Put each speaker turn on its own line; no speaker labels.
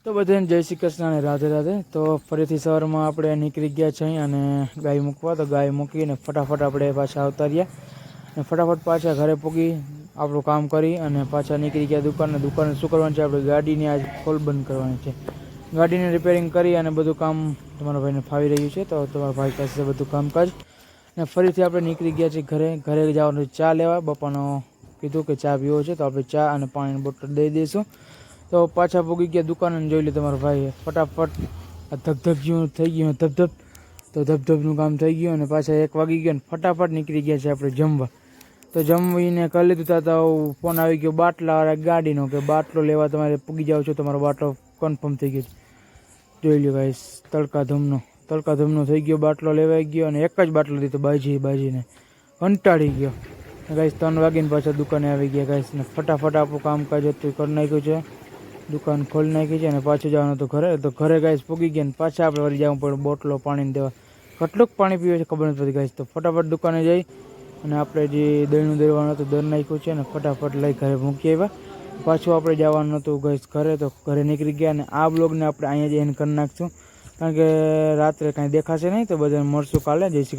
તો બધાને જય શ્રી કૃષ્ણ અને રાધે રાધે। તો ફરીથી સવારમાં આપણે નીકળી ગયા છીએ અને ગાય મૂકવા, તો ગાય મૂકીને ફટાફટ આપણે પાછા આવતા રહ્યા અને ફટાફટ પાછા ઘરે પૂગી આપણું કામ કરી અને પાછા નીકળી ગયા દુકાને। દુકાને શું કરવાનું છે, આપણે ગાડીની આજ ખોલ બંધ કરવાની છે। ગાડીને રિપેરિંગ કરી અને બધું કામ તમારા ભાઈને ફાવી રહ્યું છે, તો તમારા ભાઈ પાસે બધું કામકાજ અને ફરીથી આપણે નીકળી ગયા છીએ ઘરે। ઘરે જવાનું ચા લેવા, બપાનો કીધું કે ચા પીવો છે તો આપણે ચા અને પાણીની બોટલ દઈ દઈશું। તો પાછા પૂગી ગયા દુકાને, જોઈ લે તમારા ભાઈએ ફટાફટ આ ધબધબ જેવું થઈ ગયું, ધબધબ તો ધબધબનું કામ થઈ ગયું અને પાછા 1 વાગી ગયો ને ફટાફટ નીકળી ગયા છે આપણે જમવા। તો જમીને કરી લીધું તો ફોન આવી ગયો બાટલાવાળા ગાડીનો કે બાટલો લેવા તમારે પૂગી જાઓ છો, તમારો બાટલો કન્ફર્મ થઈ ગયો છે। જોઈ લો ગાઈસ, તડકાધમનો થઈ ગયો, બાટલો લેવાઈ ગયો અને એક જ બાટલો દીધો બાજીને કંટાળી ગયો ગાઈસ। 3 વાગીને પાછા દુકાને આવી ગયા ગાઈસ ને ફટાફટ આપણું કામકાજ હતું કરી નાખ્યું છે, દુકાન ખોલી નાખી છે અને પાછું જવાનું હતું ઘરે। તો ઘરે ગાઈસ પૂગી ગયા ને પાછા આપણે વળી જવું પડે બોટલો પાણીને દેવા। કેટલુંક પાણી પીવે છે ખબર નથી પડતી ગાઈસ। તો ફટાફટ દુકાને જઈ અને આપણે જે દહીંનું દરવાનું હતું દર નાખ્યું છે અને ફટાફટ લઈ ઘરે મૂકી આવ્યા। પાછું આપણે જવાનું હતું ગાઈસ ઘરે, તો ઘરે નીકળી ગયા અને આ બ્લોગને આપણે અહીંયા જ એન્ડ કરી નાખશું, કારણ કે રાત્રે કાંઈ દેખાશે નહીં। તો બધાને મળશું કાલે। જય શ્રી કૃષ્ણ।